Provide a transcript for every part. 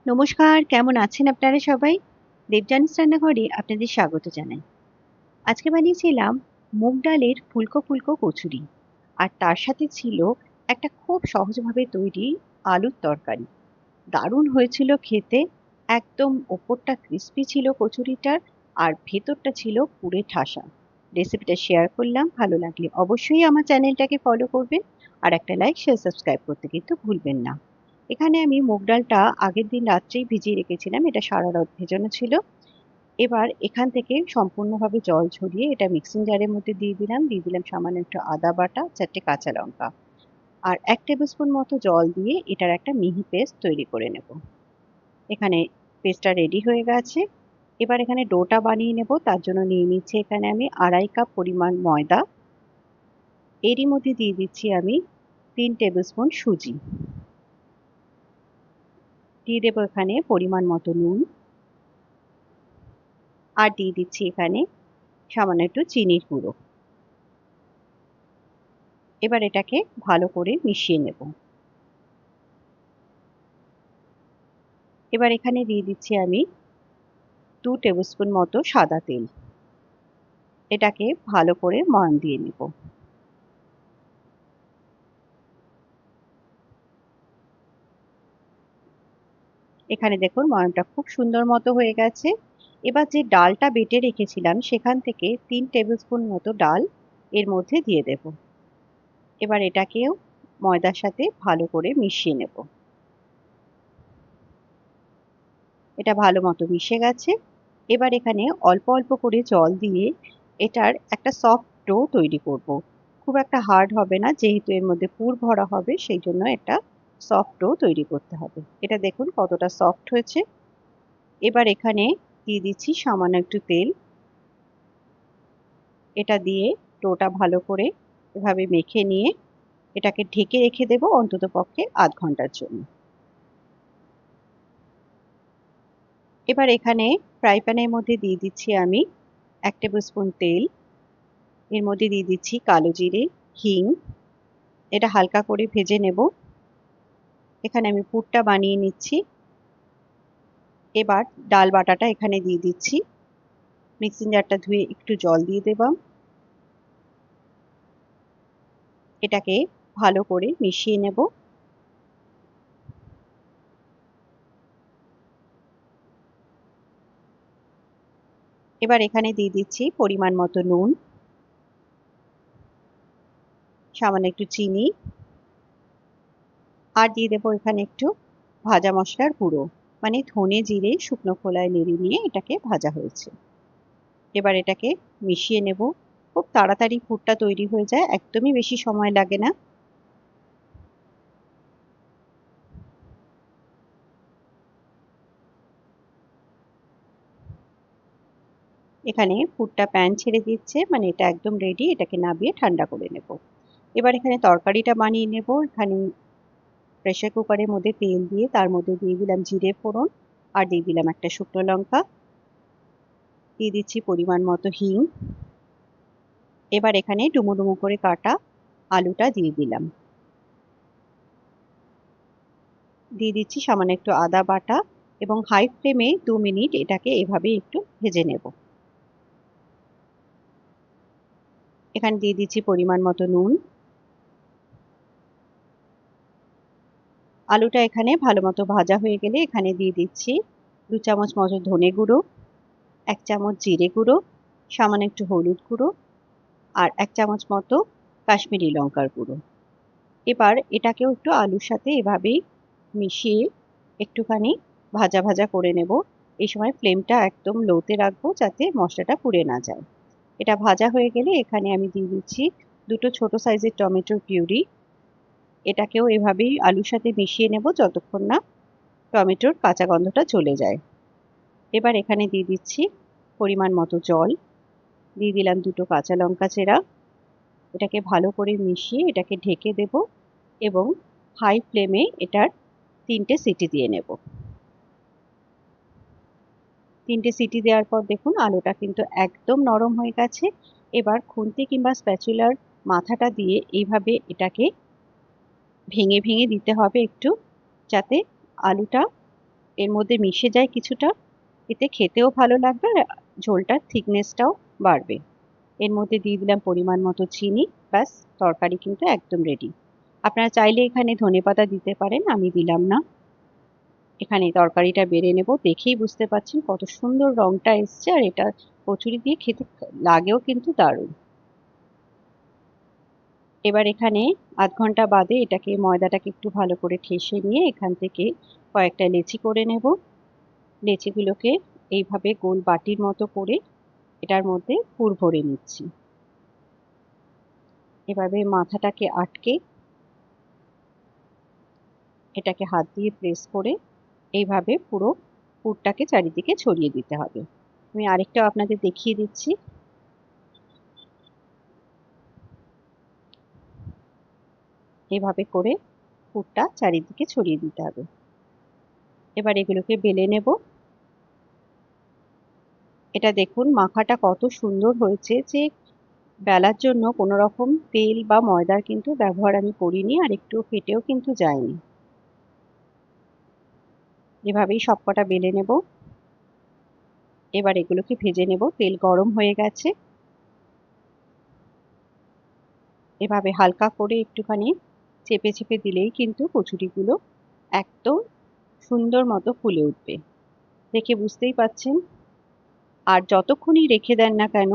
নমস্কার, কেমন আছেন আপনারা সবাই? দেবযানীস রান্নাঘরে আপনাদের স্বাগত জানাই। আজকে বানিয়েছিলাম মুগ ডালের ফুলকো ফুলকো কচুরি। আর তার সাথে ছিল একটা খুব সহজভাবে তৈরি আলুর তরকারি। দারুণ হয়েছিল খেতে। একদম ওপরটা ক্রিস্পি ছিল কচুরিটার, আর ভেতরটা ছিল পুরে ঠাসা। রেসিপিটা শেয়ার করলাম, ভালো লাগলে অবশ্যই আমার চ্যানেলটাকে ফলো করবেন, আর একটা লাইক শেয়ার সাবস্ক্রাইব করতে কিন্তু ভুলবেন না। এখানে আমি মুগ ডালটা আগের দিন রাত্রেই ভিজিয়ে রেখেছিলাম, এটা সারা রাত ভেজানো ছিল। এবার এখান থেকে সম্পূর্ণভাবে জল ঝরিয়ে এটা মিক্সিং জারের মধ্যে দিয়ে দিলাম সামান্য একটু আদা বাটা, 4টে কাঁচা লঙ্কা, আর 1 টেবিল স্পুন মতো জল দিয়ে এটার একটা মিহি পেস্ট তৈরি করে নেব। এখানে পেস্টটা রেডি হয়ে গেছে। এবার এখানে ডোটা বানিয়ে নেব, তার জন্য নিয়ে নিচ্ছি এখানে আমি 2.5 কাপ পরিমাণ ময়দা। এরই মধ্যে দিয়ে দিচ্ছি আমি 3 টেবিল স্পুন সুজি। দিয়ে দেবো এখানে পরিমাণ মতো নুন, আর দিয়ে দিচ্ছি এখানে সামান্য একটু চিনির গুঁড়ো। এবার এটাকে ভালো করে মিশিয়ে নেব। এবার এখানে দিয়ে দিচ্ছি আমি 2 টেবিল স্পুন মতো সাদা তেল। এটাকে ভালো করে ময়ান দিয়ে নেব। এখানে দেখুন ময়ানটা খুব সুন্দর মতো হয়ে গেছে। এবার যে ডালটা বেটে রেখেছিলাম সেখান থেকে 3 টেবিল স্পুন মতো ডাল এর মধ্যে দিয়ে দেব। এবার এটাকেও ময়দার সাথে ভালো করে মিশিয়ে নেব। এটা ভালো মতো মিশে গেছে। এবার এখানে অল্প অল্প করে জল দিয়ে এটার একটা সফট ডো তৈরি করব। খুব একটা হার্ড হবে না, যেহেতু এর মধ্যে পুর ভরা হবে, সেই জন্য একটা সফট ডো তৈরি করতে হবে। এটা দেখুন কতটা সফট হয়েছে। এবার এখানে দিয়ে দিচ্ছি সামান্য একটু তেল। এটা দিয়ে ডোটা ভালো করে এভাবে মেখে নিয়ে এটাকে ঢেকে রেখে দেবো অন্তত পক্ষে আধ ঘন্টার জন্য। এবার এখানে ফ্রাই প্যানের মধ্যে দিয়ে দিচ্ছি আমি 1 টেবিল স্পুন তেল। এর মধ্যে দিয়ে দিচ্ছি কালো জিরে, হিং। এটা হালকা করে ভেজে নেব। এখানে আমি পুরটা বানিয়ে নিচ্ছি। এবার ডাল বাটাটা এখানে দিয়ে দিচ্ছি। মিক্সিং জারটা ধুয়ে একটু জল দিয়ে দিলাম। এটাকে ভালো করে মিশিয়ে নেব। এবার এখানে দিয়ে দিচ্ছি পরিমাণ মতো নুন, সামান্য একটু চিনি, আর দিয়ে দেবো এখানে একটু ভাজা মশলার গুঁড়ো, মানে ধনে জিরে শুকনো খোলায় নেড়ে নিয়ে এটাকে ভাজা হয়েছে। এবার এটাকে মিশিয়ে নেব। খুব তাড়াতাড়ি পুরটা তৈরি হয়ে যায়, একদমই বেশি সময় লাগে না। এখানে পুরটা প্যান ছেড়ে দিচ্ছে, মানে এটা একদম রেডি। এটাকে নামিয়ে ঠান্ডা করে নেব। এবার এখানে তরকারিটা বানিয়ে নেব। এখানে প্রেসার কুকারের মধ্যে তেল দিয়ে তার মধ্যে দিয়ে দিলাম জিরে ফোড়ন, আর দিয়ে দিলাম একটা শুকনো লঙ্কা, দিয়ে দিচ্ছি পরিমাণ মতো হিং। এবার এখানে ডুমো ডুমো করে কাটা আলুটা দিয়ে দিলাম। দিয়ে দিচ্ছি সামান্য একটু আদা বাটা, এবং হাই ফ্লেমে 2 মিনিট এটাকে এভাবে একটু ভেজে নেব। এখানে দিয়ে দিচ্ছি পরিমাণ মতো নুন। আলুটা এখানে ভালো মতো ভাজা হয়ে গেলে এখানে দিয়ে দিচ্ছি 2 চামচ মতো ধনে গুঁড়ো, 1 চামচ জিরে গুঁড়ো, সামান্য একটু হলুদ গুঁড়ো, আর 1 চামচ মতো কাশ্মীরি লঙ্কার গুঁড়ো। এবার এটাকেও একটু আলুর সাথে এভাবেই মিশিয়ে একটুখানি ভাজা ভাজা করে নেব। এই সময় ফ্লেমটা একদম লোতে রাখবো যাতে মশলাটা পুড়ে না যায়। এটা ভাজা হয়ে গেলে এখানে আমি দিয়ে দিচ্ছি 2টো ছোট সাইজের টমেটোর পিউরি। এটাকেও এভাবেই আলুর সাথে মিশিয়ে নেব যতক্ষণ না টমেটোর কাঁচা গন্ধটা চলে যায়। এবার এখানে দিয়ে দিচ্ছি পরিমাণ মতো জল, দিয়ে দিলাম 2টো কাঁচা লঙ্কা চেরা। এটাকে ভালো করে মিশিয়ে এটাকে ঢেকে দেব, এবং হাই ফ্লেমে এটার 3টে সিটি দিয়ে নেব। 3টে সিটি দেওয়ার পর দেখুন আলুটা কিন্তু একদম নরম হয়ে গেছে। এবার খুন্তি কিংবা স্প্যাচুলার মাথাটা দিয়ে এইভাবে এটাকে ভেঙে ভেঙে দিতে হবে একটু, যাতে আলুটা এর মধ্যে মিশে যায় কিছুটা, এতে খেতেও ভালো লাগবে আর ঝোলটার থিকনেসটাও বাড়বে। এর মধ্যে দিয়ে দিলাম পরিমাণ মতো চিনি। ব্যাস, তরকারি কিন্তু একদম রেডি। আপনারা চাইলে এখানে ধনেপাতা দিতে পারেন, আমি দিলাম না। এখানে তরকারিটা বেড়ে নেব। দেখেই বুঝতে পারছেন কত সুন্দর রংটা এসছে, আর এটা কচুরি দিয়ে খেতে লাগেও কিন্তু দারুণ। এবার এখানে আধ ঘন্টা বাদে এটাকে ময়দাটাকে একটু ভালো করে ঠেসে নিয়ে এখান থেকে কয়েকটা লেচি করে নেব। লেচিগুলোকে এইভাবে গোল বাটির মতো করে এটার মধ্যে পুর ভরে নিচ্ছি। এভাবে মাথাটাকে আটকে এটাকে হাত দিয়ে প্রেস করে এইভাবে পুরো পুরটাকে চারিদিকে ছড়িয়ে দিতে হবে। আমি আরেকটাও আপনাদের দেখিয়ে দিচ্ছি। এভাবে করে পুরটা চারিদিকে ছড়িয়ে দিতে হবে। এবার এগুলোকে বেলে নেব। এটা দেখুন মাখাটা কত সুন্দর হয়েছে, যে বেলার জন্য কোনো রকম তেল বা ময়দার কিন্তু ব্যবহার আমি করিনি, আর একটু ফেটেও কিন্তু যায়নি। এভাবেই সবকটা বেলে নেব। এবার এগুলোকে ভেজে নেব। তেল গরম হয়ে গেছে। এভাবে হালকা করে একটুখানি চেপে চেপে দিলেই কিন্তু কচুরিগুলো একদম সুন্দর মতো ফুলে উঠবে। দেখে বুঝতেই পাচ্ছেন। আর যতক্ষণই রেখে দেন না কেন,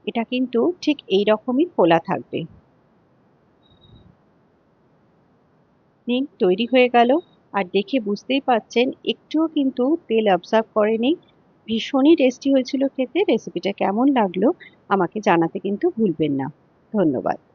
এটা কিন্তু ঠিক এই রকমই ফোলা থাকবে। নিন, তৈরি হয়ে গেল। আর দেখে বুঝতেই পাচ্ছেন একটুও কিন্তু তেল অ্যাবজর্ব করেনি। ভীষণই টেস্টি হয়েছিল খেতে। রেসিপিটা কেমন লাগলো আমাকে জানাতে কিন্তু ভুলবেন না। ধন্যবাদ।